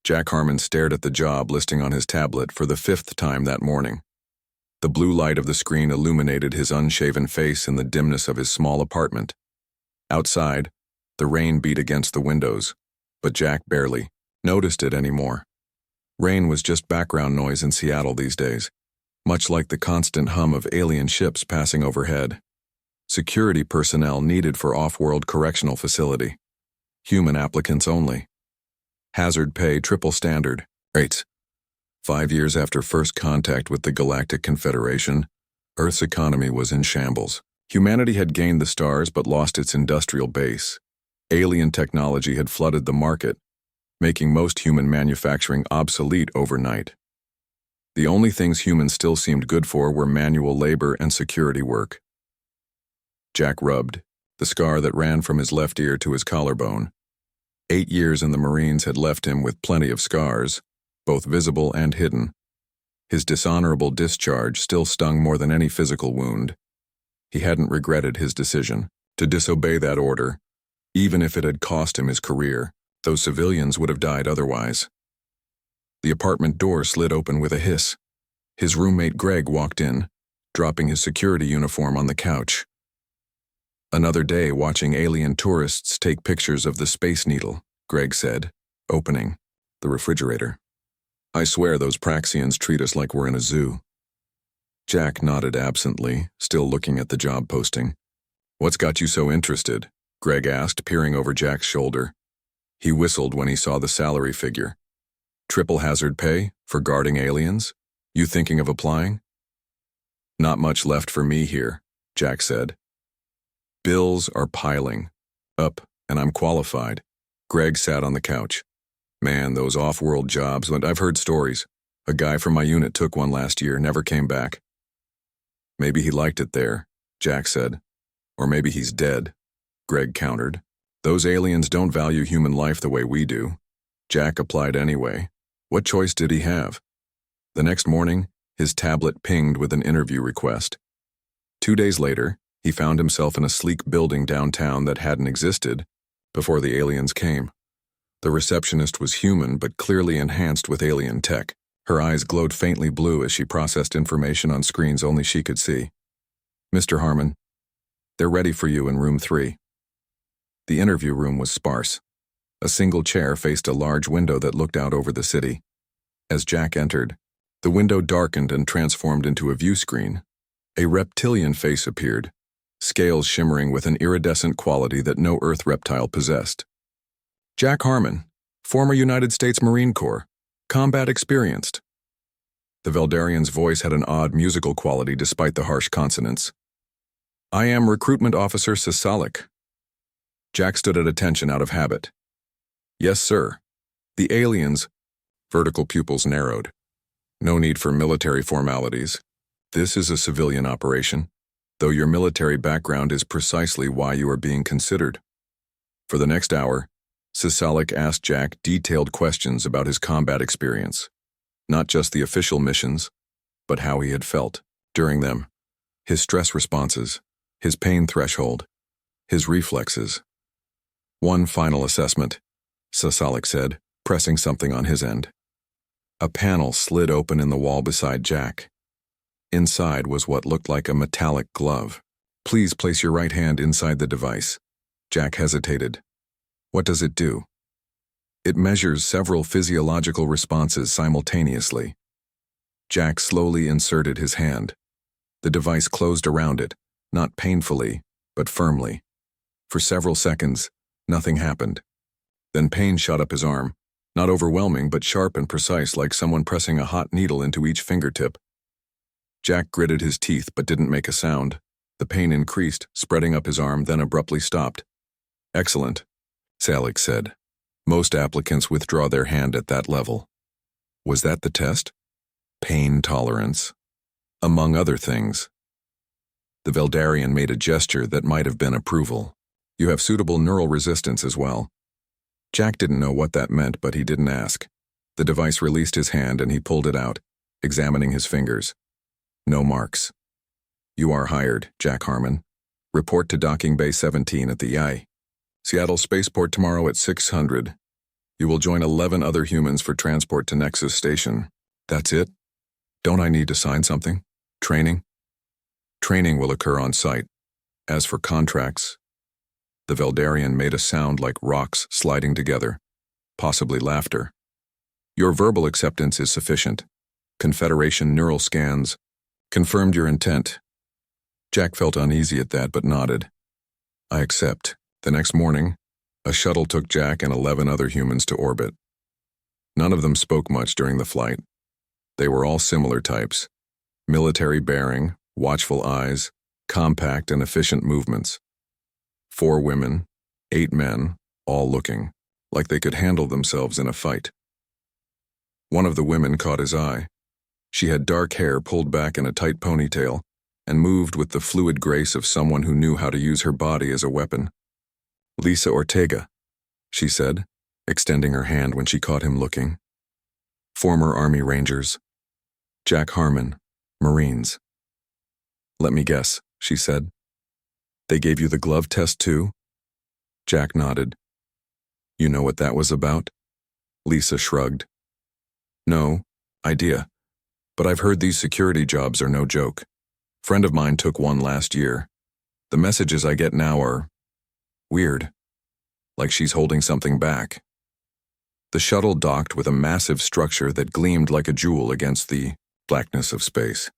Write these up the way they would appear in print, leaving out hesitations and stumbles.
Jack Harmon stared at the job listing on his tablet for the 5th time that morning. The blue light of the screen illuminated his unshaven face in the dimness of his small apartment. Outside, the rain beat against the windows, but Jack barely noticed it anymore. Rain was just background noise in Seattle these days, much like the constant hum of alien ships passing overhead. Security personnel needed for off-world correctional facility. Human applicants only. Hazard pay triple standard rates. 5 years after first contact with the Galactic Confederation, Earth's economy was in shambles. Humanity had gained the stars but lost its industrial base. Alien technology had flooded the market, making most human manufacturing obsolete overnight. The only things humans still seemed good for were manual labor and security work. Jack rubbed the scar that ran from his left ear to his collarbone. 8 years in the Marines had left him with plenty of scars, both visible and hidden. His dishonorable discharge still stung more than any physical wound. He hadn't regretted his decision to disobey that order, even if it had cost him his career. Those civilians would have died otherwise. The apartment door slid open with a hiss. His roommate Greg walked in, dropping his security uniform on the couch. "Another day watching alien tourists take pictures of the Space Needle," Greg said, opening the refrigerator. "I swear those Praxians treat us like we're in a zoo." Jack nodded absently, still looking at the job posting. "What's got you so interested?" Greg asked, peering over Jack's shoulder. He whistled when he saw the salary figure. "Triple hazard pay for guarding aliens? You thinking of applying?" "Not much left for me here," Jack said. "Bills are piling up, and I'm qualified." Greg sat on the couch. "Man, those off-world jobs, I've heard stories. A guy from my unit took one last year, never came back." "Maybe he liked it there," Jack said. "Or maybe he's dead," Greg countered. "Those aliens don't value human life the way we do." Jack applied anyway. What choice did he have? The next morning, his tablet pinged with an interview request. 2 days later, he found himself in a sleek building downtown that hadn't existed before the aliens came. The receptionist was human but clearly enhanced with alien tech. Her eyes glowed faintly blue as she processed information on screens only she could see. "Mr. Harmon, they're ready for you in room 3. The interview room was sparse. A single chair faced a large window that looked out over the city. As Jack entered, the window darkened and transformed into a view screen. A reptilian face appeared, scales shimmering with an iridescent quality that no Earth reptile possessed. "Jack Harmon, former United States Marine Corps, combat experienced." The Veldarian's voice had an odd musical quality despite the harsh consonants. "I am Recruitment Officer Sisalik." Jack stood at attention out of habit. "Yes, sir." The alien's vertical pupils narrowed. "No need for military formalities. This is a civilian operation, though your military background is precisely why you are being considered." For the next hour, Sisalik asked Jack detailed questions about his combat experience, not just the official missions, but how he had felt during them, his stress responses, his pain threshold, his reflexes. "One final assessment," Sisalik said, pressing something on his end. A panel slid open in the wall beside Jack. Inside was what looked like a metallic glove. "Please place your right hand inside the device." Jack hesitated. "What does it do?" "It measures several physiological responses simultaneously." Jack slowly inserted his hand. The device closed around it, not painfully, but firmly. For several seconds, nothing happened. Then pain shot up his arm, not overwhelming but sharp and precise, like someone pressing a hot needle into each fingertip. Jack gritted his teeth but didn't make a sound. The pain increased, spreading up his arm, then abruptly stopped. "Excellent," Salik said. "Most applicants withdraw their hand at that level." Was that the test? Pain tolerance. Among other things. The Veldarian made a gesture that might have been approval. "You have suitable neural resistance as well." Jack didn't know what that meant, but he didn't ask. The device released his hand and he pulled it out, examining his fingers. No marks. "You are hired, Jack Harmon. Report to Docking Bay 17 at the I. Seattle Spaceport tomorrow at 600. You will join 11 other humans for transport to Nexus Station. That's it? Don't I need to sign something? Training? Training will occur on site. As for contracts, the Veldarian made a sound like rocks sliding together, possibly laughter. Your verbal acceptance is sufficient. Confederation neural scans confirmed your intent. Jack felt uneasy at that but nodded. I accept. The next morning, a shuttle took Jack and 11 other humans to orbit. None of them spoke much during the flight. They were all similar types. Military bearing, watchful eyes, compact and efficient movements. 4 women, 8 men, all looking like they could handle themselves in a fight. One of the women caught his eye. She had dark hair pulled back in a tight ponytail and moved with the fluid grace of someone who knew how to use her body as a weapon. Lisa Ortega, she said, extending her hand when she caught him looking. Former Army Rangers. Jack Harmon, Marines. Let me guess, she said. They gave you the glove test too? Jack nodded. You know what that was about? Lisa shrugged. No idea, but I've heard these security jobs are no joke. Friend of mine took one last year. The messages I get now are weird, like she's holding something back. The shuttle docked with a massive structure that gleamed like a jewel against the blackness of space.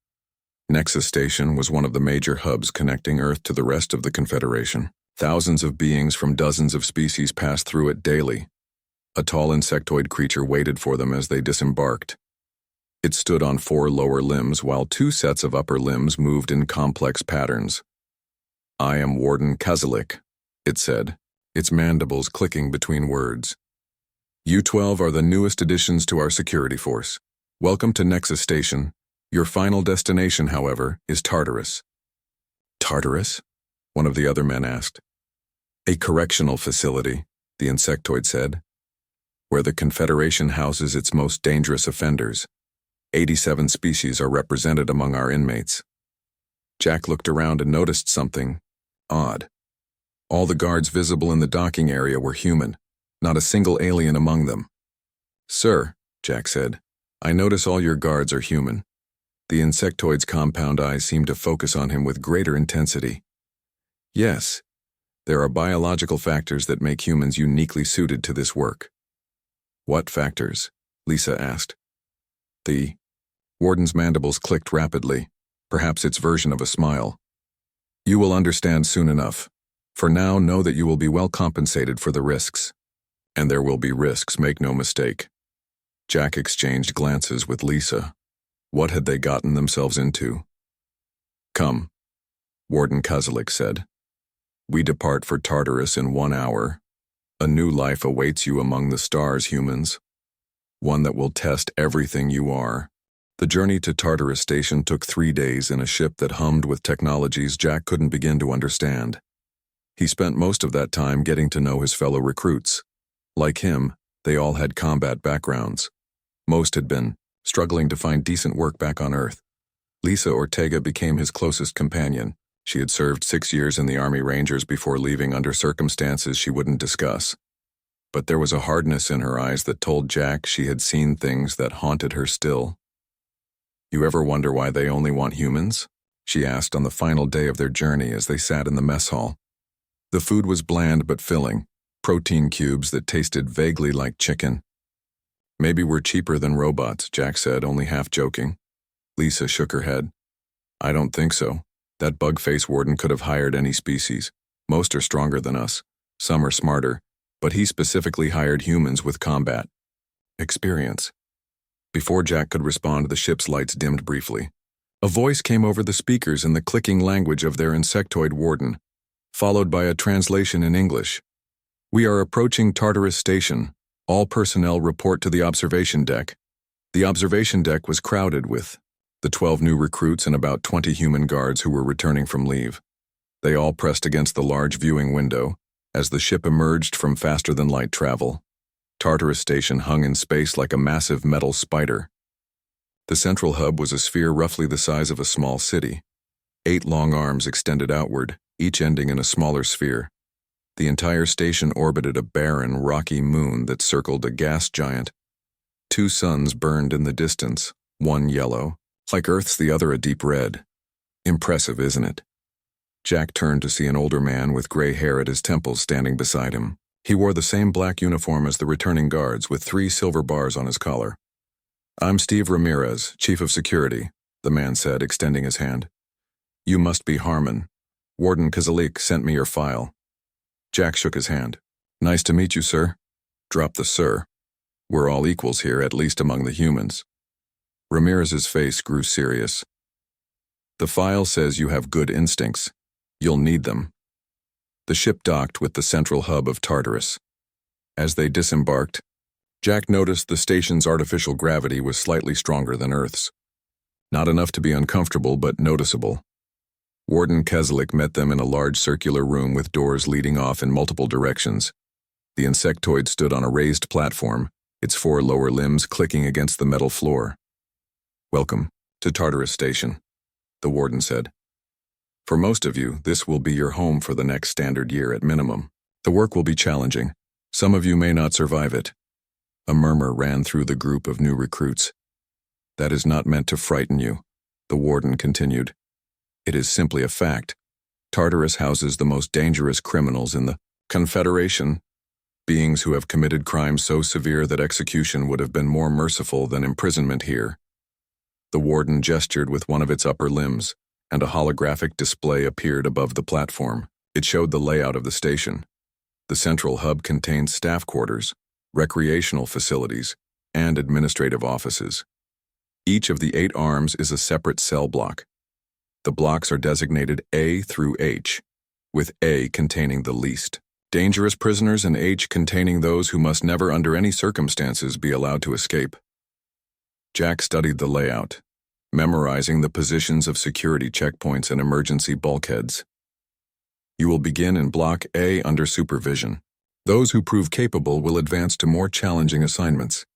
Nexus Station was one of the major hubs connecting Earth to the rest of the Confederation. Thousands of beings from dozens of species passed through it daily. A tall insectoid creature waited for them as they disembarked. It stood on 4 lower limbs while 2 sets of upper limbs moved in complex patterns. I am Warden Kazelik, it said, its mandibles clicking between words. You 12 are the newest additions to our security force. Welcome to Nexus Station. Your final destination, however, is Tartarus. Tartarus? One of the other men asked. A correctional facility, the insectoid said, where the Confederation houses its most dangerous offenders. 87 species are represented among our inmates. Jack looked around and noticed something odd. All the guards visible in the docking area were human, not a single alien among them. Sir, Jack said, I notice all your guards are human. The insectoid's compound eyes seemed to focus on him with greater intensity. Yes, there are biological factors that make humans uniquely suited to this work. What factors? Lisa asked. The Warden's mandibles clicked rapidly, perhaps its version of a smile. You will understand soon enough. For now, know that you will be well compensated for the risks. And there will be risks, make no mistake. Jack exchanged glances with Lisa. What had they gotten themselves into? Come, Warden Kazelik said. We depart for Tartarus in 1 hour. A new life awaits you among the stars, humans. One that will test everything you are. The journey to Tartarus Station took 3 days in a ship that hummed with technologies Jack couldn't begin to understand. He spent most of that time getting to know his fellow recruits. Like him, they all had combat backgrounds. Most had been struggling to find decent work back on Earth. Lisa Ortega became his closest companion. She had served 6 years in the Army Rangers before leaving under circumstances she wouldn't discuss. But there was a hardness in her eyes that told Jack she had seen things that haunted her still. You ever wonder why they only want humans? She asked on the final day of their journey as they sat in the mess hall. The food was bland but filling, protein cubes that tasted vaguely like chicken. Maybe we're cheaper than robots, Jack said, only half joking. Lisa shook her head. I don't think so. That bug-face warden could have hired any species. Most are stronger than us. Some are smarter. But he specifically hired humans with combat experience. Before Jack could respond, the ship's lights dimmed briefly. A voice came over the speakers in the clicking language of their insectoid warden, followed by a translation in English. We are approaching Tartarus Station. All personnel report to the observation deck. The observation deck was crowded with the 12 new recruits and about 20 human guards who were returning from leave. They all pressed against the large viewing window as the ship emerged from faster-than-light travel. Tartarus Station hung in space like a massive metal spider. The central hub was a sphere roughly the size of a small city. 8 long arms extended outward, each ending in a smaller sphere. The entire station orbited a barren, rocky moon that circled a gas giant. 2 suns burned in the distance, one yellow, like Earth's, the other a deep red. Impressive, isn't it? Jack turned to see an older man with gray hair at his temples standing beside him. He wore the same black uniform as the returning guards, with 3 silver bars on his collar. "I'm Steve Ramirez, Chief of Security," the man said, extending his hand. "You must be Harmon. Warden Kazalik sent me your file." Jack shook his hand. "Nice to meet you, sir." "Drop the sir. We're all equals here, at least among the humans." Ramirez's face grew serious. "The file says you have good instincts. You'll need them." The ship docked with the central hub of Tartarus. As they disembarked, Jack noticed the station's artificial gravity was slightly stronger than Earth's. Not enough to be uncomfortable, but noticeable. Warden Keslik met them in a large circular room with doors leading off in multiple directions. The insectoid stood on a raised platform, its 4 lower limbs clicking against the metal floor. "Welcome to Tartarus Station," the warden said. "For most of you, this will be your home for the next standard year at minimum. The work will be challenging. Some of you may not survive it." A murmur ran through the group of new recruits. "That is not meant to frighten you," the warden continued. "It is simply a fact. Tartarus houses the most dangerous criminals in the Confederation, beings who have committed crimes so severe that execution would have been more merciful than imprisonment here." The warden gestured with one of its upper limbs, and a holographic display appeared above the platform. It showed the layout of the station. The central hub contained staff quarters, recreational facilities, and administrative offices. Each of the 8 arms is a separate cell block. The blocks are designated A through H, with A containing the least dangerous prisoners and H containing those who must never under any circumstances be allowed to escape. Jack studied the layout, memorizing the positions of security checkpoints and emergency bulkheads. "You will begin in Block A under supervision. Those who prove capable will advance to more challenging assignments.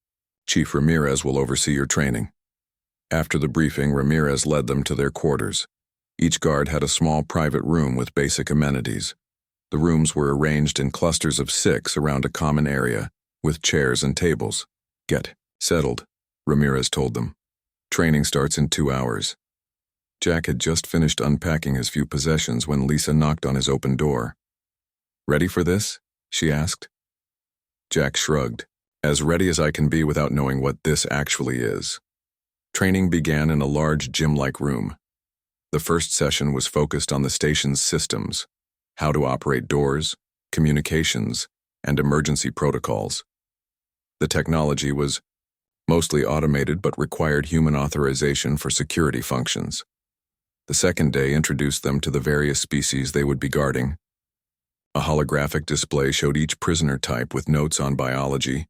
Chief Ramirez will oversee your training." After the briefing, Ramirez led them to their quarters. Each guard had a small private room with basic amenities. The rooms were arranged in clusters of 6 around a common area, with chairs and tables. "Get settled," Ramirez told them. "Training starts in 2 hours." Jack had just finished unpacking his few possessions when Lisa knocked on his open door. "Ready for this?" she asked. Jack shrugged. "As ready as I can be without knowing what this actually is." Training began in a large gym-like room. The first session was focused on the station's systems, how to operate doors, communications, and emergency protocols. The technology was mostly automated but required human authorization for security functions. The second day introduced them to the various species they would be guarding. A holographic display showed each prisoner type with notes on biology,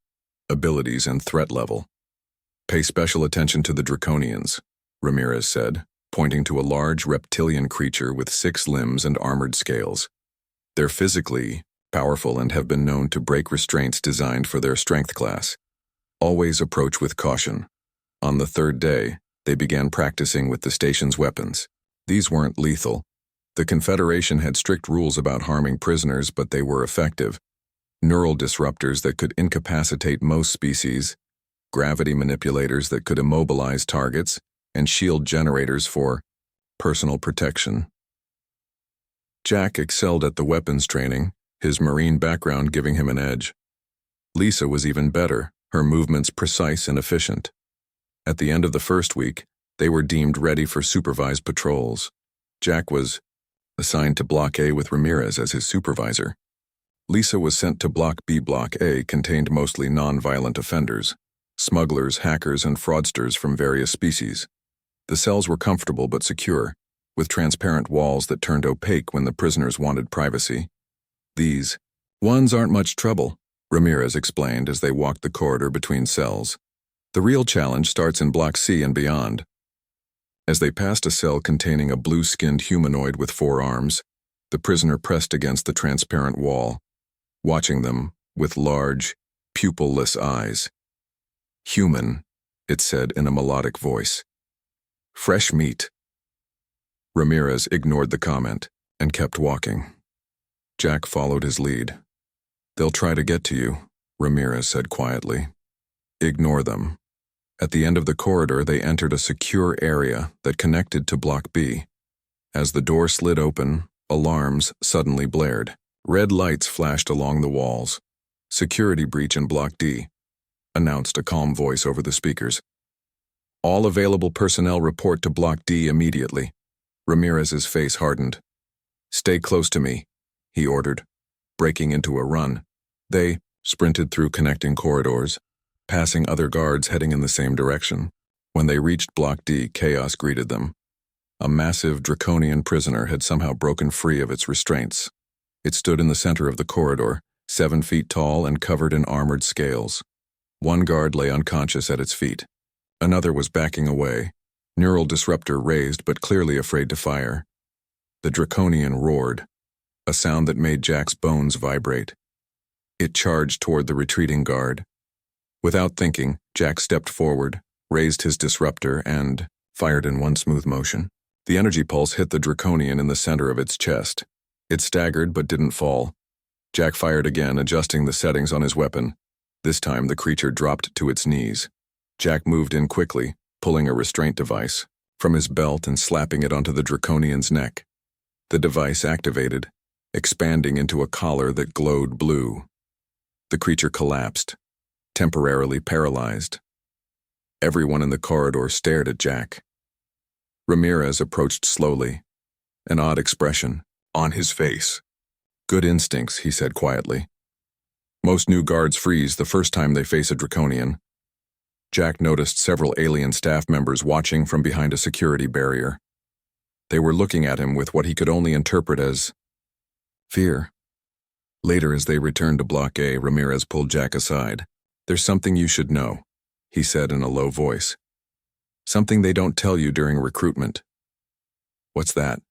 abilities, and threat level. "Pay special attention to the Draconians," Ramirez said, pointing to a large reptilian creature with 6 limbs and armored scales. "They're physically powerful and have been known to break restraints designed for their strength class. Always approach with caution." On the 3rd day, they began practicing with the station's weapons. These weren't lethal. The Confederation had strict rules about harming prisoners, but they were effective. Neural disruptors that could incapacitate most species, gravity manipulators that could immobilize targets, and shield generators for personal protection. Jack excelled at the weapons training, his marine background giving him an edge. Lisa was even better, her movements precise and efficient. At the end of the first week, they were deemed ready for supervised patrols. Jack was assigned to Block A with Ramirez as his supervisor. Lisa was sent to Block B. Block A contained mostly non-violent offenders, smugglers, hackers, and fraudsters from various species. The cells were comfortable but secure, with transparent walls that turned opaque when the prisoners wanted privacy. "These ones aren't much trouble," Ramirez explained as they walked the corridor between cells. "The real challenge starts in Block C and beyond." As they passed a cell containing a blue-skinned humanoid with 4 arms, the prisoner pressed against the transparent wall, watching them with large, pupil-less eyes. "Human," it said in a melodic voice. "Fresh meat." Ramirez ignored the comment and kept walking. Jack followed his lead. "They'll try to get to you," Ramirez said quietly. "Ignore them." At the end of the corridor, they entered a secure area that connected to Block B. As the door slid open, alarms suddenly blared. Red lights flashed along the walls. "Security breach in Block D," announced a calm voice over the speakers. "All available personnel report to Block D immediately." Ramirez's face hardened. "Stay close to me," he ordered, breaking into a run. They sprinted through connecting corridors, passing other guards heading in the same direction. When they reached Block D, chaos greeted them. A massive draconian prisoner had somehow broken free of its restraints. It stood in the center of the corridor, 7 feet tall and covered in armored scales. One guard lay unconscious at its feet. Another was backing away, neural disruptor raised but clearly afraid to fire. The draconian roared, a sound that made Jack's bones vibrate. It charged toward the retreating guard. Without thinking, Jack stepped forward, raised his disruptor, and fired in one smooth motion. The energy pulse hit the draconian in the center of its chest. It staggered but didn't fall. Jack fired again, adjusting the settings on his weapon. This time the creature dropped to its knees. Jack moved in quickly, pulling a restraint device from his belt and slapping it onto the draconian's neck. The device activated, expanding into a collar that glowed blue. The creature collapsed, temporarily paralyzed. Everyone in the corridor stared at Jack. Ramirez approached slowly, an odd expression on his face. "Good instincts," he said quietly. "Most new guards freeze the first time they face a draconian." Jack noticed several alien staff members watching from behind a security barrier. They were looking at him with what he could only interpret as fear. Later, as they returned to Block A, Ramirez pulled Jack aside. "There's something you should know," he said in a low voice. "Something they don't tell you during recruitment." "What's that?"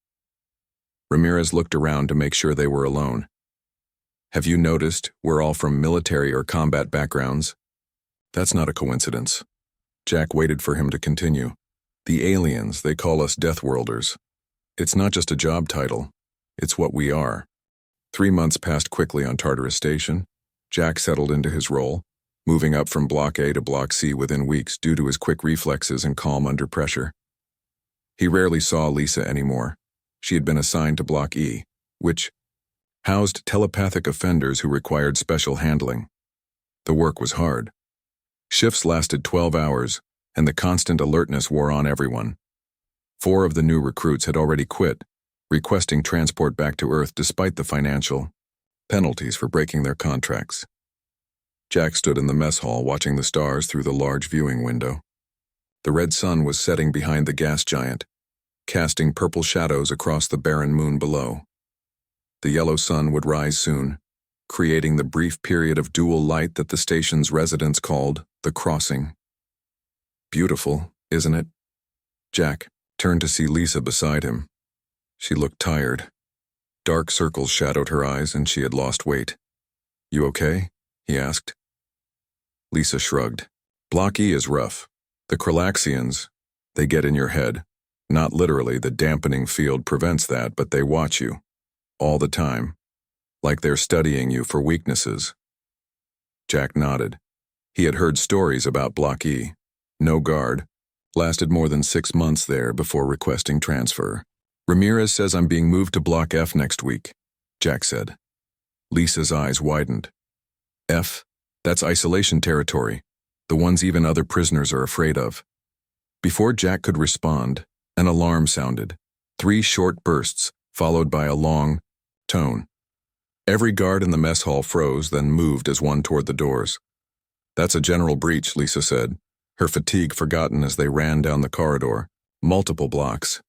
Ramirez looked around to make sure they were alone. "Have you noticed we're all from military or combat backgrounds?" "That's not a coincidence." Jack waited for him to continue. "The aliens, they call us Deathworlders. It's not just a job title, it's what we are." 3 months passed quickly on Tartarus Station. Jack settled into his role, moving up from Block A to Block C within weeks due to his quick reflexes and calm under pressure. He rarely saw Lisa anymore. She had been assigned to Block E, which housed telepathic offenders who required special handling. The work was hard. Shifts lasted 12 hours, and the constant alertness wore on everyone. 4 of the new recruits had already quit, requesting transport back to Earth despite the financial penalties for breaking their contracts. Jack stood in the mess hall watching the stars through the large viewing window. The red sun was setting behind the gas giant, casting purple shadows across the barren moon below. The yellow sun would rise soon, creating the brief period of dual light that the station's residents called the crossing. "Beautiful, isn't it?" Jack turned to see Lisa beside him. She looked tired. Dark circles shadowed her eyes and she had lost weight. "You okay?" he asked. Lisa shrugged. "Block E is rough. The Kralaxians, they get in your head. Not literally, the dampening field prevents that, but they watch you. All the time. Like they're studying you for weaknesses." Jack nodded. He had heard stories about Block E. No guard. Lasted more than 6 months there before requesting transfer. "Ramirez says I'm being moved to Block F next week," Jack said. Lisa's eyes widened. "F? That's isolation territory. The ones even other prisoners are afraid of." Before Jack could respond, an alarm sounded. 3 short bursts, followed by a long tone. Every guard in the mess hall froze, then moved as one toward the doors. "That's a general breach," Lisa said, her fatigue forgotten as they ran down the corridor, multiple blocks.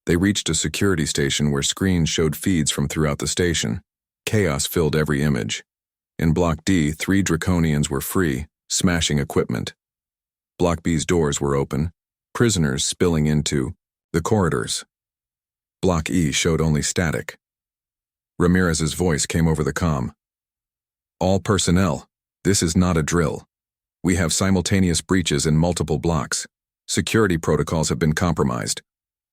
They reached a security station where screens showed feeds from throughout the station. Chaos filled every image. In Block D, 3 draconians were free, smashing equipment. Block B's doors were open, prisoners spilling into the corridors. Block E showed only static. Ramirez's voice came over the comm. "All personnel, this is not a drill. We have simultaneous breaches in multiple blocks. Security protocols have been compromised.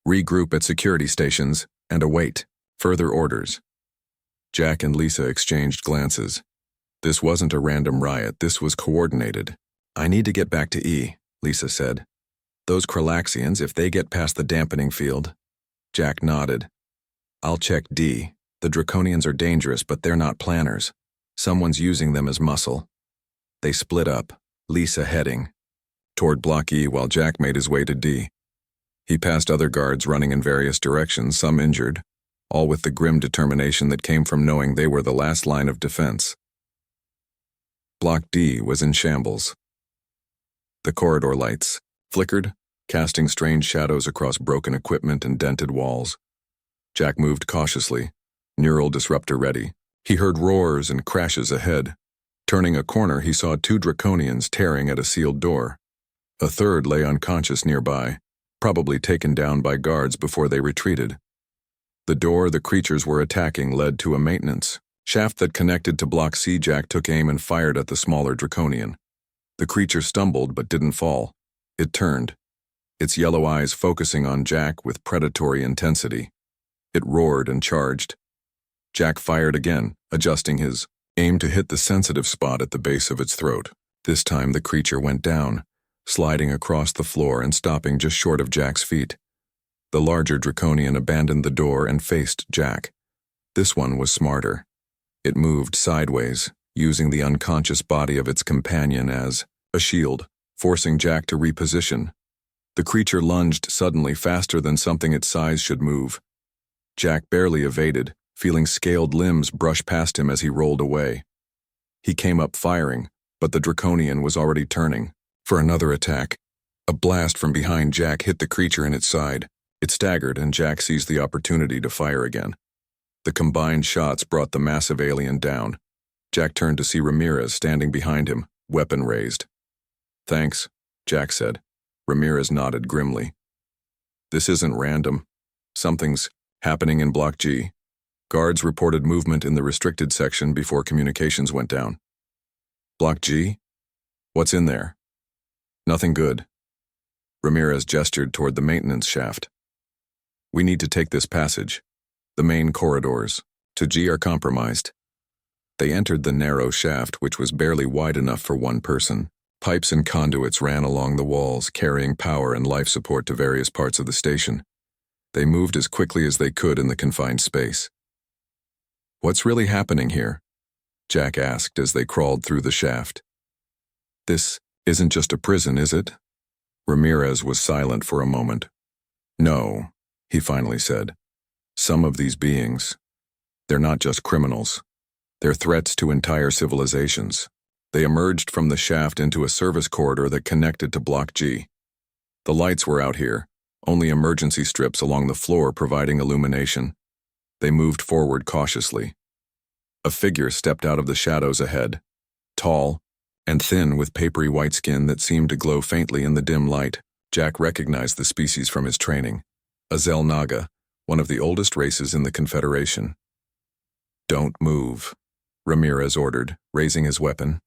Regroup at security stations and await further orders." Jack and Lisa exchanged glances. This wasn't a random riot, this was coordinated. "I need to get back to E," Lisa said. "Those Kralaxians, if they get past the dampening field." Jack nodded. "I'll check D. The Draconians are dangerous, but they're not planners. Someone's using them as muscle." They split up, Lisa heading toward Block E while Jack made his way to D. He passed other guards running in various directions, some injured, all with the grim determination that came from knowing they were the last line of defense. Block D was in shambles. The corridor lights flickered, casting strange shadows across broken equipment and dented walls. Jack moved cautiously, neural disruptor ready. He heard roars and crashes ahead. Turning a corner, he saw two Draconians tearing at a sealed door. A third lay unconscious nearby, probably taken down by guards before they retreated. The door the creatures were attacking led to a maintenance shaft that connected to Block C. Jack took aim and fired at the smaller Draconian. The creature stumbled but didn't fall. It turned, its yellow eyes focusing on Jack with predatory intensity. It roared and charged. Jack fired again, adjusting his aim to hit the sensitive spot at the base of its throat. This time the creature went down, sliding across the floor and stopping just short of Jack's feet. The larger Draconian abandoned the door and faced Jack. This one was smarter. It moved sideways, using the unconscious body of its companion as a shield, forcing Jack to reposition. The creature lunged suddenly, faster than something its size should move. Jack barely evaded, feeling scaled limbs brush past him as he rolled away. He came up firing, but the Draconian was already turning for another attack. A blast from behind Jack hit the creature in its side. It staggered, and Jack seized the opportunity to fire again. The combined shots brought the massive alien down. Jack turned to see Ramirez standing behind him, weapon raised. "Thanks," Jack said. Ramirez nodded grimly. "This isn't random. Something's happening in Block G." Guards reported movement in the restricted section before communications went down. "Block G? What's in there?" "Nothing good." Ramirez gestured toward the maintenance shaft. "We need to take this passage. The main corridors to G are compromised." They entered the narrow shaft, which was barely wide enough for one person. Pipes and conduits ran along the walls, carrying power and life support to various parts of the station. They moved as quickly as they could in the confined space. "What's really happening here?" Jack asked as they crawled through the shaft. "This isn't just a prison, is it?" Ramirez was silent for a moment. "No," he finally said. "Some of these beings, they're not just criminals. They're threats to entire civilizations." They emerged from the shaft into a service corridor that connected to Block G. The lights were out here, only emergency strips along the floor providing illumination. They moved forward cautiously. A figure stepped out of the shadows ahead, tall and thin with papery white skin that seemed to glow faintly in the dim light. Jack recognized the species from his training, a Zelnaga, one of the oldest races in the Confederation. "Don't move," Ramirez ordered, raising his weapon.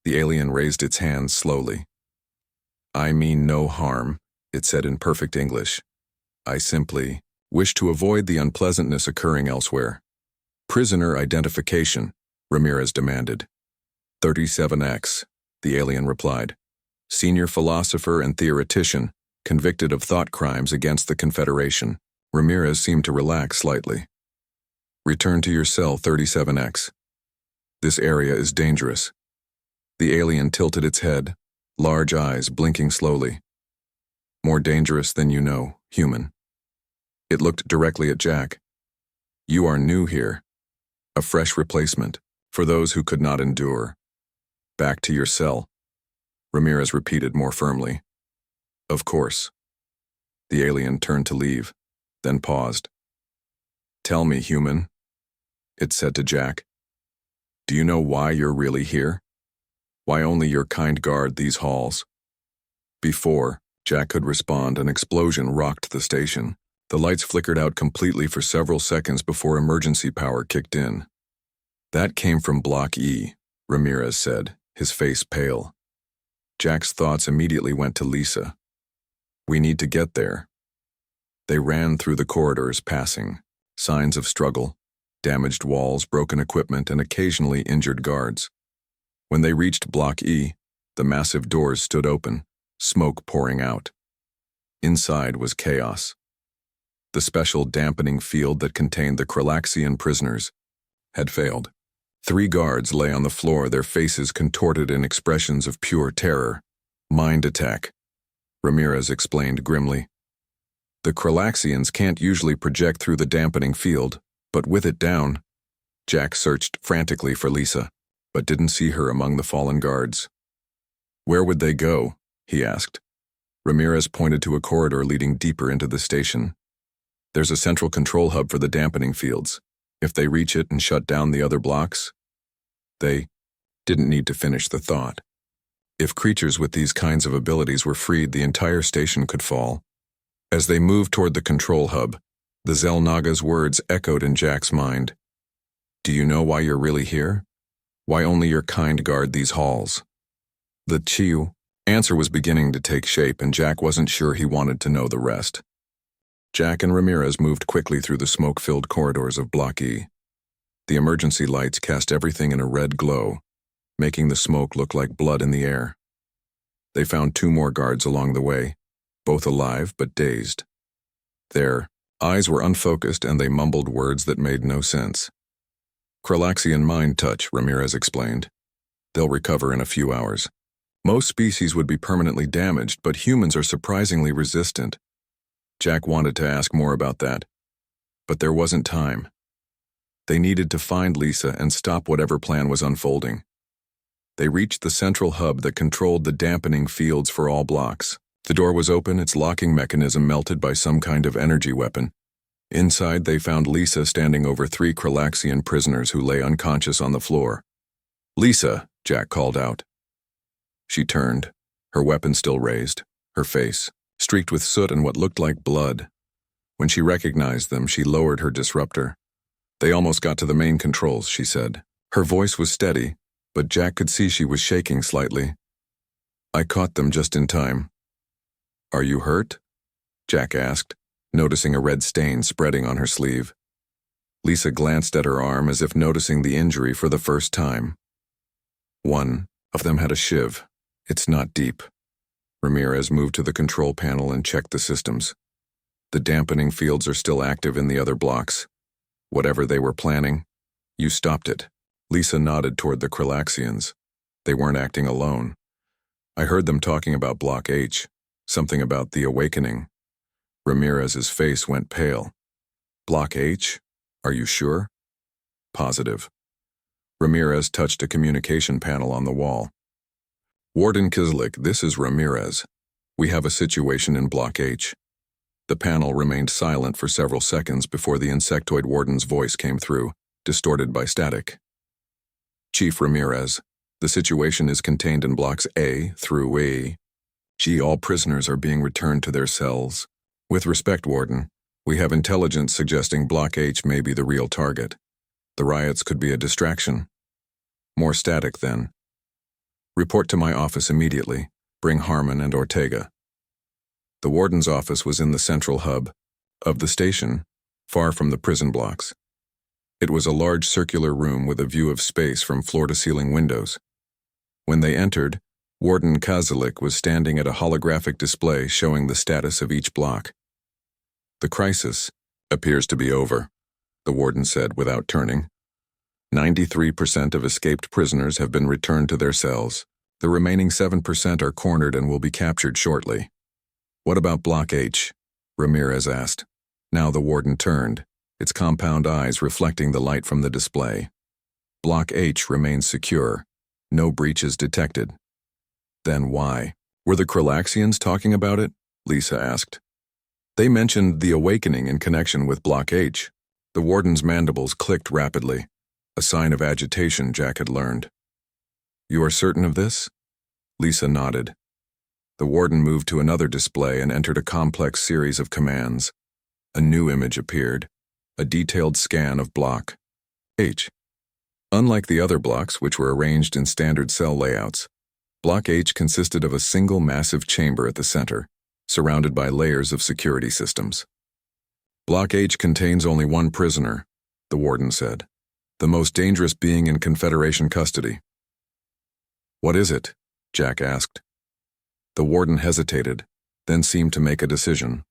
The alien raised its hands slowly. "I mean no harm," it said in perfect English. "I simply wish to avoid the unpleasantness occurring elsewhere." "Prisoner identification," Ramirez demanded. 37X, the alien replied. "Senior philosopher and theoretician, convicted of thought crimes against the Confederation." Ramirez seemed to relax slightly. "Return to your cell, 37X. This area is dangerous." The alien tilted its head, large eyes blinking slowly. "More dangerous than you know, human." It looked directly at Jack. "You are new here. A fresh replacement, for those who could not endure. Back to your cell," Ramirez repeated more firmly. "Of course." The alien turned to leave, then paused. "Tell me, human," it said to Jack. "Do you know why you're really here? Why only your kind guard these halls?" Before Jack could respond, an explosion rocked the station. The lights flickered out completely for several seconds before emergency power kicked in. "That came from Block E," Ramirez said, his face pale. Jack's thoughts immediately went to Lisa. "We need to get there." They ran through the corridors, passing signs of struggle, damaged walls, broken equipment, and occasionally injured guards. When they reached Block E, the massive doors stood open, smoke pouring out. Inside was chaos. The special dampening field that contained the Kralaxian prisoners had failed. 3 guards lay on the floor, their faces contorted in expressions of pure terror. Mind attack, Ramirez explained grimly. The Kralaxians can't usually project through the dampening field, but with it down, Jack searched frantically for Lisa, but didn't see her among the fallen guards. Where would they go? He asked. Ramirez pointed to a corridor leading deeper into the station. There's a central control hub for the dampening fields. If they reach it and shut down the other blocks, they didn't need to finish the thought. If creatures with these kinds of abilities were freed, the entire station could fall. As they moved toward the control hub, the Xel'Naga's words echoed in Jack's mind. Do you know why you're really here? Why only your kind guard these halls? The Chiu answer was beginning to take shape, and Jack wasn't sure he wanted to know the rest. Jack and Ramirez moved quickly through the smoke-filled corridors of Block E. The emergency lights cast everything in a red glow, making the smoke look like blood in the air. They found 2 more guards along the way, both alive but dazed. Their eyes were unfocused and they mumbled words that made no sense. Kralaxian mind touch, Ramirez explained. They'll recover in a few hours. Most species would be permanently damaged, but humans are surprisingly resistant. Jack wanted to ask more about that, but there wasn't time. They needed to find Lisa and stop whatever plan was unfolding. They reached the central hub that controlled the dampening fields for all blocks. The door was open, its locking mechanism melted by some kind of energy weapon. Inside, they found Lisa standing over 3 Kralaxian prisoners who lay unconscious on the floor. Lisa, Jack called out. She turned, her weapon still raised, her face streaked with soot and what looked like blood. When she recognized them, she lowered her disruptor. They almost got to the main controls, she said. Her voice was steady, but Jack could see she was shaking slightly. I caught them just in time. Are you hurt? Jack asked, noticing a red stain spreading on her sleeve. Lisa glanced at her arm as if noticing the injury for the first time. One of them had a shiv. It's not deep. Ramirez moved to the control panel and checked the systems. The dampening fields are still active in the other blocks. Whatever they were planning, you stopped it. Lisa nodded toward the Kralaxians. They weren't acting alone. I heard them talking about Block H, something about the awakening. Ramirez's face went pale. Block H? Are you sure? Positive. Ramirez touched a communication panel on the wall. Warden Kislik, this is Ramirez. We have a situation in Block H. The panel remained silent for several seconds before the insectoid warden's voice came through, distorted by static. Chief Ramirez, the situation is contained in Blocks A through E. All prisoners are being returned to their cells. With respect, Warden, we have intelligence suggesting Block H may be the real target. The riots could be a distraction. More static, then. Report to my office immediately. Bring Harmon and Ortega. The warden's office was in the central hub of the station, far from the prison blocks. It was a large circular room with a view of space from floor-to-ceiling windows. When they entered, Warden Kazelik was standing at a holographic display showing the status of each block. The crisis appears to be over, the warden said without turning. 93% of escaped prisoners have been returned to their cells. The remaining 7% are cornered and will be captured shortly. What about Block H? Ramirez asked. Now the warden turned, its compound eyes reflecting the light from the display. Block H remains secure. No breaches detected. Then why? Were the Kralaxians talking about it? Lisa asked. They mentioned the awakening in connection with Block H. The warden's mandibles clicked rapidly, a sign of agitation Jack had learned. You are certain of this? Lisa nodded. The warden moved to another display and entered a complex series of commands. A new image appeared, a detailed scan of Block H. Unlike the other blocks, which were arranged in standard cell layouts, Block H consisted of a single massive chamber at the center, surrounded by layers of security systems. Block H contains only one prisoner, the the warden said. The most dangerous being in Confederation custody. What is it? Jack asked. The warden hesitated, then seemed to make a decision.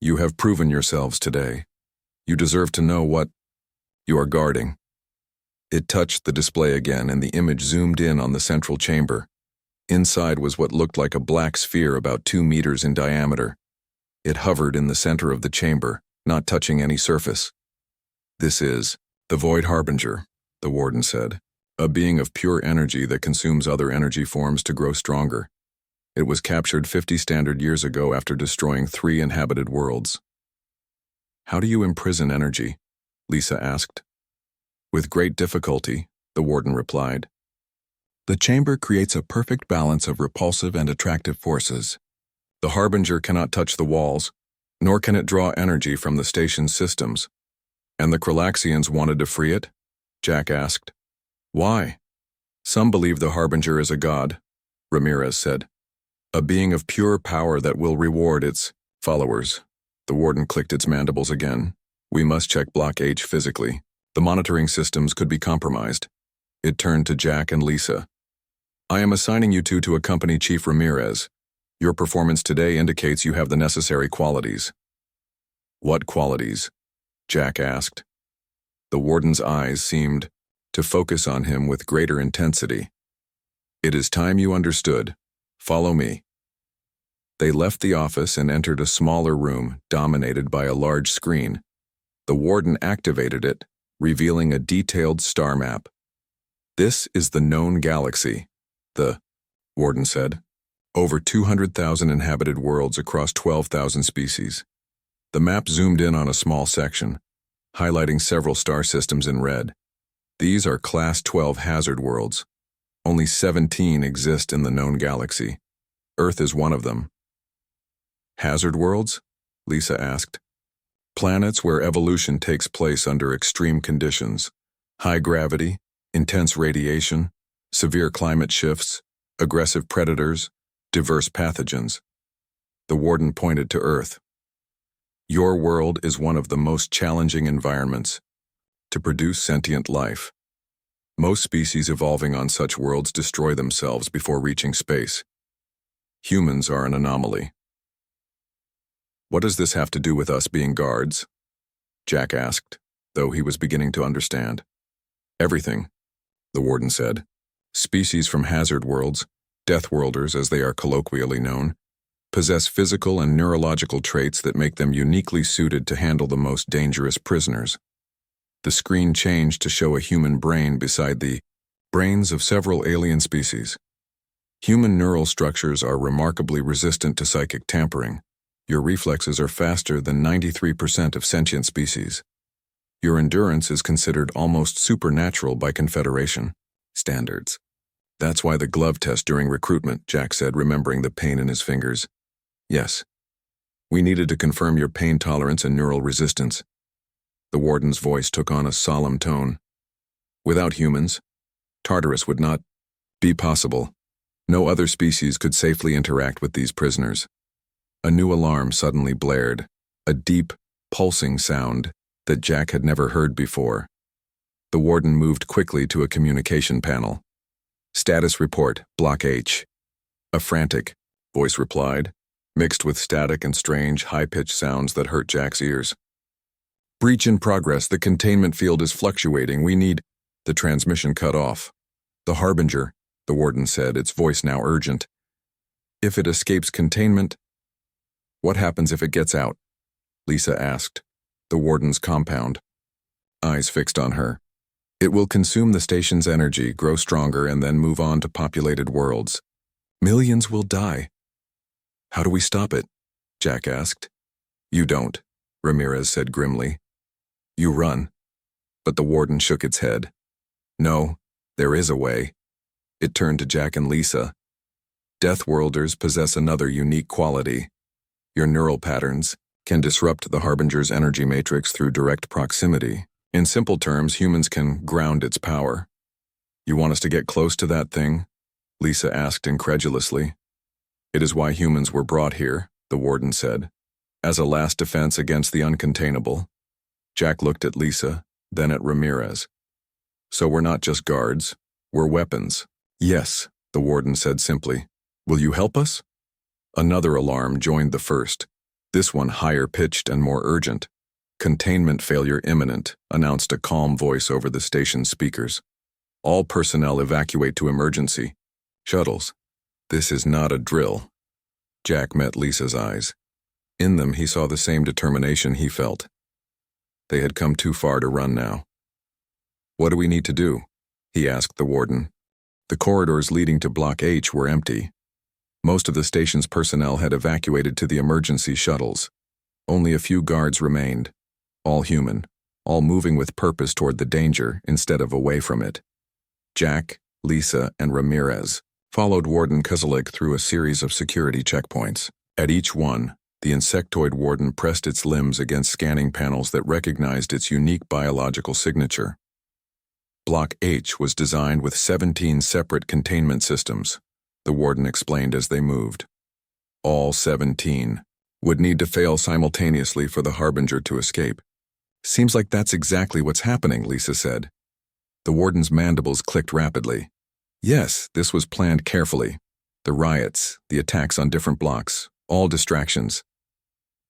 You have proven yourselves today. You deserve to know what you are guarding. It touched the display again, and the image zoomed in on the central chamber. Inside was what looked like a black sphere about 2 meters in diameter. It hovered in the center of the chamber, not touching any surface. This is the Void Harbinger, the warden said, a being of pure energy that consumes other energy forms to grow stronger. It was captured 50 standard years ago after destroying 3 inhabited worlds. How do you imprison energy? Lisa asked. With great difficulty, the warden replied. The chamber creates a perfect balance of repulsive and attractive forces. The Harbinger cannot touch the walls, nor can it draw energy from the station's systems. And the Kralaxians wanted to free it? Jack asked. Why? Some believe the Harbinger is a god, Ramirez said. A being of pure power that will reward its followers. The warden clicked its mandibles again. We must check Block H physically. The monitoring systems could be compromised. It turned to Jack and Lisa. I am assigning you two to accompany Chief Ramirez. Your performance today indicates you have the necessary qualities. What qualities? Jack asked. The warden's eyes seemed to focus on him with greater intensity. It is time you understood. Follow me. They left the office and entered a smaller room dominated by a large screen. The warden activated it, revealing a detailed star map. This is the known galaxy, the warden said. Over 200,000 inhabited worlds across 12,000 species. The map zoomed in on a small section, highlighting several star systems in red. These are Class 12 hazard worlds. Only 17 exist in the known galaxy. Earth is one of them. Hazard worlds? Lisa asked. Planets where evolution takes place under extreme conditions. High gravity, intense radiation, severe climate shifts, aggressive predators, diverse pathogens. The warden pointed to Earth. Your world is one of the most challenging environments to produce sentient life. Most species evolving on such worlds destroy themselves before reaching space. Humans are an anomaly. What does this have to do with us being guards? Jack asked, though he was beginning to understand. Everything, the warden said. Species from hazard worlds, Deathworlders as they are colloquially known, possess physical and neurological traits that make them uniquely suited to handle the most dangerous prisoners. The screen changed to show a human brain beside the brains of several alien species. Human neural structures are remarkably resistant to psychic tampering. Your reflexes are faster than 93% of sentient species. Your endurance is considered almost supernatural by Confederation standards. That's why the glove test during recruitment, Jack said, remembering the pain in his fingers. Yes. We needed to confirm your pain tolerance and neural resistance. The warden's voice took on a solemn tone. Without humans, Tartarus would not be possible. No other species could safely interact with these prisoners. A new alarm suddenly blared, a deep, pulsing sound that Jack had never heard before. The warden moved quickly to a communication panel. Status report, Block H. A frantic voice replied, mixed with static and strange, high-pitched sounds that hurt Jack's ears. Breach in progress. The containment field is fluctuating. We need... The transmission cut off. The Harbinger, the warden said, its voice now urgent. If it escapes containment... What happens if it gets out? Lisa asked. The warden's compound. Eyes fixed on her. It will consume the station's energy, grow stronger, and then move on to populated worlds. Millions will die. How do we stop it? Jack asked. You don't, Ramirez said grimly. You run. But the warden shook its head. No, there is a way. It turned to Jack and Lisa. Deathworlders possess another unique quality. Your neural patterns can disrupt the Harbinger's energy matrix through direct proximity. In simple terms, humans can ground its power. You want us to get close to that thing? Lisa asked incredulously. It is why humans were brought here, the warden said, as a last defense against the uncontainable. Jack looked at Lisa, then at Ramirez. So we're not just guards, we're weapons. Yes, the warden said simply. Will you help us? Another alarm joined the first, this one higher-pitched and more urgent. Containment failure imminent, announced a calm voice over the station's speakers. All personnel evacuate to emergency. Shuttles. This is not a drill. Jack met Lisa's eyes. In them he saw the same determination he felt. They had come too far to run now. What do we need to do? He asked the warden. The corridors leading to Block H were empty. Most of the station's personnel had evacuated to the emergency shuttles. Only a few guards remained, all human, all moving with purpose toward the danger instead of away from it. Jack, Lisa, and Ramirez followed Warden Kozalik through a series of security checkpoints. At each one, the insectoid warden pressed its limbs against scanning panels that recognized its unique biological signature. Block H was designed with 17 separate containment systems, the warden explained as they moved. All 17 would need to fail simultaneously for the Harbinger to escape. Seems like that's exactly what's happening, Lisa said. The warden's mandibles clicked rapidly. Yes, this was planned carefully. The riots, the attacks on different blocks, all distractions.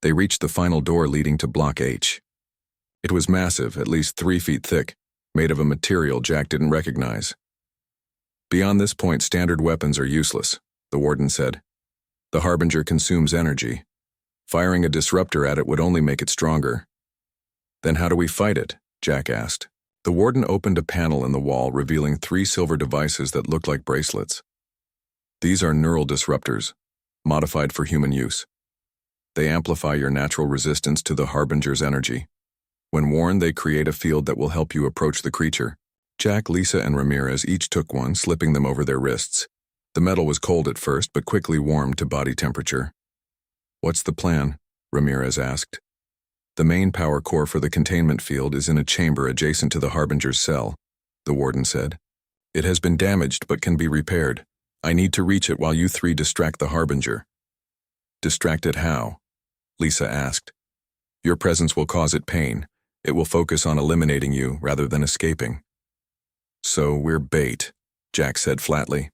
They reached the final door leading to Block H. It was massive, at least 3 feet thick, made of a material Jack didn't recognize. Beyond this point, standard weapons are useless, the warden said. The Harbinger consumes energy. Firing a disruptor at it would only make it stronger. Then how do we fight it? Jack asked. The warden opened a panel in the wall revealing 3 silver devices that looked like bracelets. These are neural disruptors, modified for human use. They amplify your natural resistance to the Harbinger's energy. When worn, they create a field that will help you approach the creature. Jack, Lisa, and Ramirez each took one, slipping them over their wrists. The metal was cold at first, but quickly warmed to body temperature. What's the plan? Ramirez asked. The main power core for the containment field is in a chamber adjacent to the Harbinger's cell, the warden said. It has been damaged but can be repaired. I need to reach it while you 3 distract the Harbinger. Distract it how? Lisa asked. Your presence will cause it pain. It will focus on eliminating you rather than escaping. So we're bait, Jack said flatly.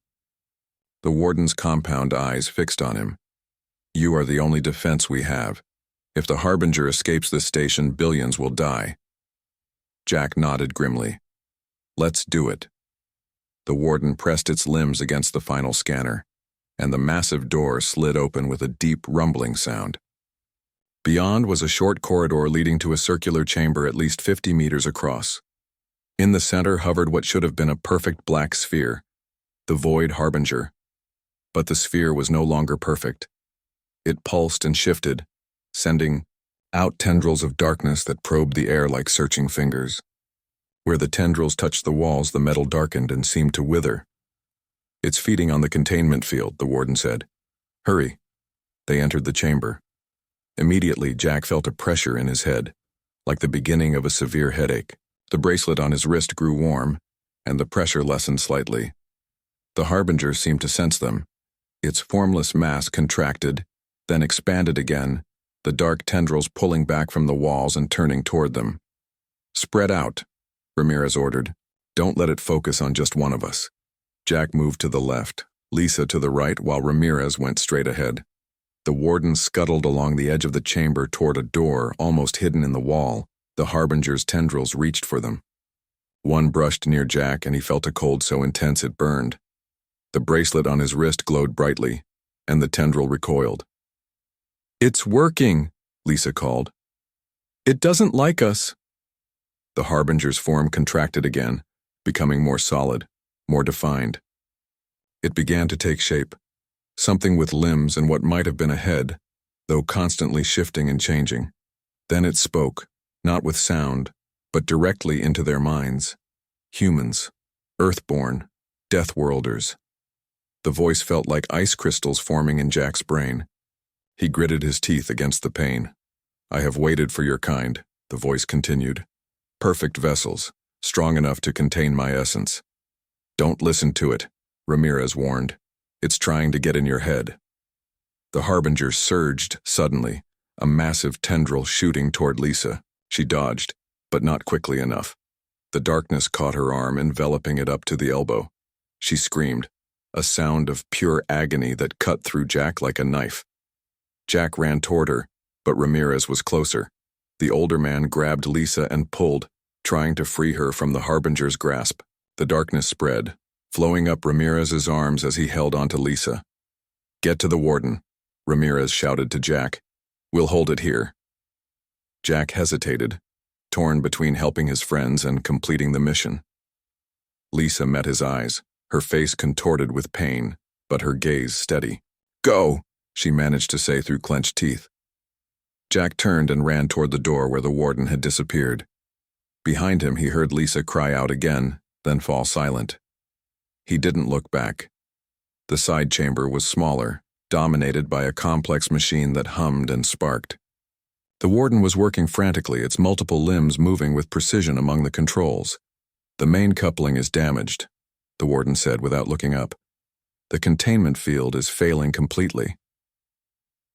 The warden's compound eyes fixed on him. You are the only defense we have. If the Harbinger escapes this station, billions will die. Jack nodded grimly. Let's do it. The warden pressed its limbs against the final scanner, and the massive door slid open with a deep rumbling sound. Beyond was a short corridor leading to a circular chamber at least 50 meters across. In the center hovered what should have been a perfect black sphere, the Void Harbinger. But the sphere was no longer perfect. It pulsed and shifted, sending out tendrils of darkness that probed the air like searching fingers. Where the tendrils touched the walls, the metal darkened and seemed to wither. It's feeding on the containment field, the warden said. Hurry. They entered the chamber. Immediately, Jack felt a pressure in his head, like the beginning of a severe headache. The bracelet on his wrist grew warm, and the pressure lessened slightly. The Harbinger seemed to sense them. Its formless mass contracted, then expanded again, the dark tendrils pulling back from the walls and turning toward them. Spread out, Ramirez ordered. Don't let it focus on just one of us. Jack moved to the left, Lisa to the right, while Ramirez went straight ahead. The warden scuttled along the edge of the chamber toward a door almost hidden in the wall. The Harbinger's tendrils reached for them. One brushed near Jack, and he felt a cold so intense it burned. The bracelet on his wrist glowed brightly, and the tendril recoiled. It's working, Lisa called. It doesn't like us. The Harbinger's form contracted again, becoming more solid, more defined. It began to take shape, something with limbs and what might have been a head, though constantly shifting and changing. Then it spoke, not with sound, but directly into their minds. Humans, Earthborn, Deathworlders. The voice felt like ice crystals forming in Jack's brain. He gritted his teeth against the pain. I have waited for your kind, the voice continued. Perfect vessels, strong enough to contain my essence. Don't listen to it, Ramirez warned. It's trying to get in your head. The Harbinger surged suddenly, a massive tendril shooting toward Lisa. She dodged, but not quickly enough. The darkness caught her arm, enveloping it up to the elbow. She screamed, a sound of pure agony that cut through Jack like a knife. Jack ran toward her, but Ramirez was closer. The older man grabbed Lisa and pulled, trying to free her from the Harbinger's grasp. The darkness spread, flowing up Ramirez's arms as he held onto Lisa. "Get to the warden," Ramirez shouted to Jack. "We'll hold it here." Jack hesitated, torn between helping his friends and completing the mission. Lisa met his eyes, her face contorted with pain, but her gaze steady. "Go," she managed to say through clenched teeth. Jack turned and ran toward the door where the warden had disappeared. Behind him, he heard Lisa cry out again, then fall silent. He didn't look back. The side chamber was smaller, dominated by a complex machine that hummed and sparked. The warden was working frantically, its multiple limbs moving with precision among the controls. "The main coupling is damaged," the warden said without looking up. "The containment field is failing completely."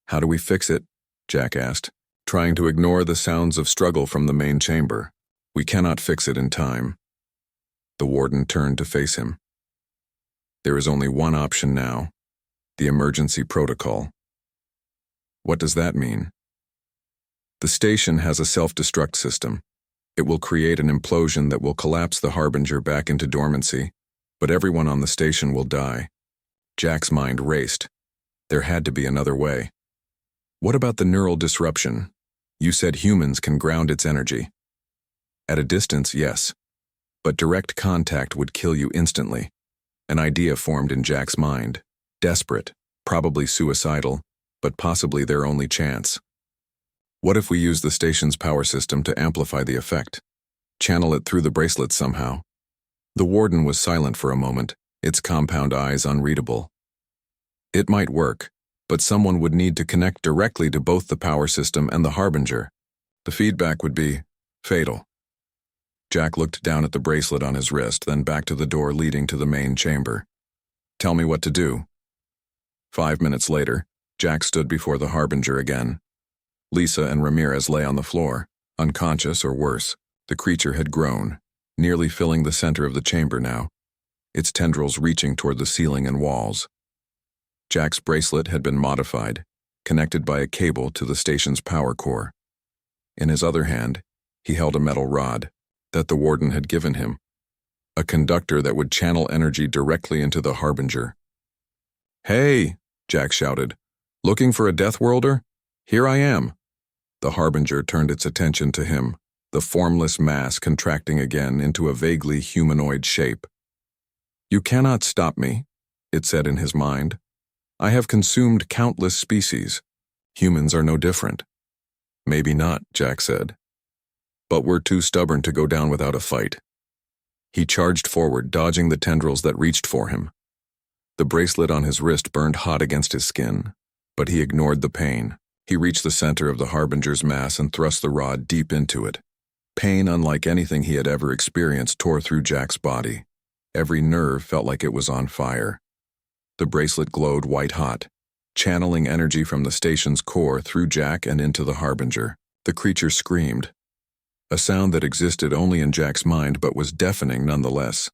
"How do we fix it?" Jack asked, trying to ignore the sounds of struggle from the main chamber. "We cannot fix it in time." The warden turned to face him. "There is only one option now, the emergency protocol." "What does that mean?" "The station has a self-destruct system. It will create an implosion that will collapse the Harbinger back into dormancy, but everyone on the station will die." Jack's mind raced. There had to be another way. "What about the neural disruption? You said humans can ground its energy." "At a distance, yes. But direct contact would kill you instantly." An idea formed in Jack's mind. Desperate, probably suicidal, but possibly their only chance. "What if we use the station's power system to amplify the effect? Channel it through the bracelet somehow?" The warden was silent for a moment, its compound eyes unreadable. "It might work, but someone would need to connect directly to both the power system and the Harbinger. The feedback would be fatal." Jack looked down at the bracelet on his wrist, then back to the door leading to the main chamber. "Tell me what to do." 5 minutes later, Jack stood before the Harbinger again. Lisa and Ramirez lay on the floor, unconscious or worse. The creature had grown, nearly filling the center of the chamber now, its tendrils reaching toward the ceiling and walls. Jack's bracelet had been modified, connected by a cable to the station's power core. In his other hand, he held a metal rod that the warden had given him, a conductor that would channel energy directly into the Harbinger. "Hey!" Jack shouted. "Looking for a Deathworlder? Here I am." The Harbinger turned its attention to him, the formless mass contracting again into a vaguely humanoid shape. "You cannot stop me," it said in his mind. "I have consumed countless species. Humans are no different." "Maybe not," Jack said. "But we're too stubborn to go down without a fight." He charged forward, dodging the tendrils that reached for him. The bracelet on his wrist burned hot against his skin, but he ignored the pain. He reached the center of the Harbinger's mass and thrust the rod deep into it. Pain unlike anything he had ever experienced tore through Jack's body. Every nerve felt like it was on fire. The bracelet glowed white-hot, channeling energy from the station's core through Jack and into the Harbinger. The creature screamed, a sound that existed only in Jack's mind but was deafening nonetheless.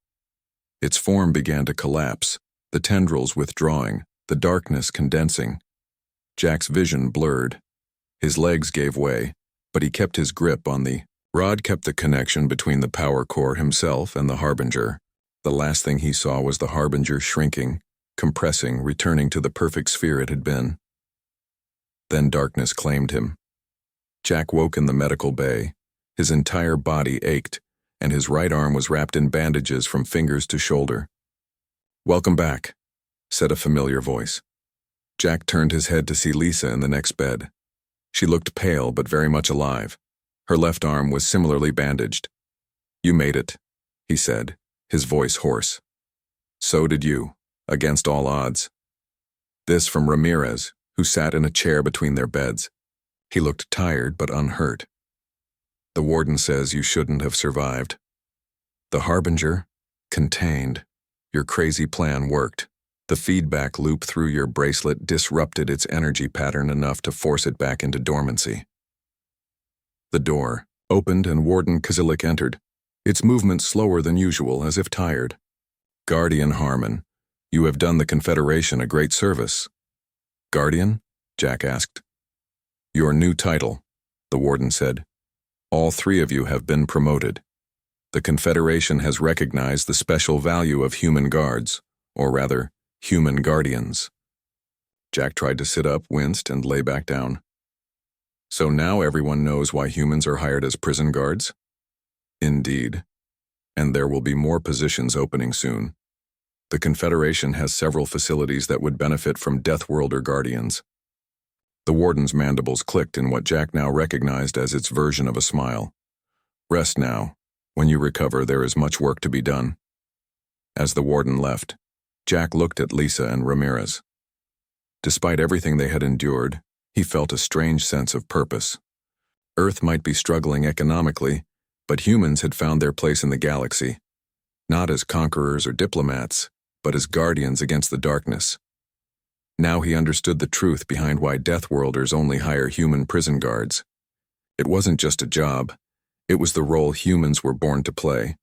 Its form began to collapse, the tendrils withdrawing, the darkness condensing. Jack's vision blurred. His legs gave way, but he kept his grip on the rod, kept the connection between the power core himself and the Harbinger. The last thing he saw was the Harbinger shrinking, compressing, returning to the perfect sphere it had been. Then darkness claimed him. Jack woke in the medical bay. His entire body ached, and his right arm was wrapped in bandages from fingers to shoulder. "Welcome back," said a familiar voice. Jack turned his head to see Lisa in the next bed. She looked pale but very much alive. Her left arm was similarly bandaged. "You made it," he said, his voice hoarse. "So did you, against all odds." This from Ramirez, who sat in a chair between their beds. He looked tired but unhurt. "The warden says you shouldn't have survived." "The Harbinger? Contained. Your crazy plan worked. The feedback loop through your bracelet disrupted its energy pattern enough to force it back into dormancy." The door opened and Warden Kazilik entered. its movement slower than usual, as if tired. "Guardian Harmon, you have done the Confederation a great service." "Guardian?" Jack asked. "Your new title," the warden said. "All three of you have been promoted. The Confederation has recognized the special value of human guards, or rather, human guardians." Jack tried to sit up, winced, and lay back down. "So now everyone knows why humans are hired as prison guards?" "Indeed. And there will be more positions opening soon. The Confederation has several facilities that would benefit from Deathworlder guardians." The warden's mandibles clicked in what Jack now recognized as its version of a smile. "Rest now. When you recover, there is much work to be done." As the warden left, Jack looked at Lisa and Ramirez. Despite everything they had endured, he felt a strange sense of purpose. Earth might be struggling economically, but humans had found their place in the galaxy, not as conquerors or diplomats, but as guardians against the darkness. Now he understood the truth behind why Deathworlders only hire human prison guards. It wasn't just a job, it was the role humans were born to play.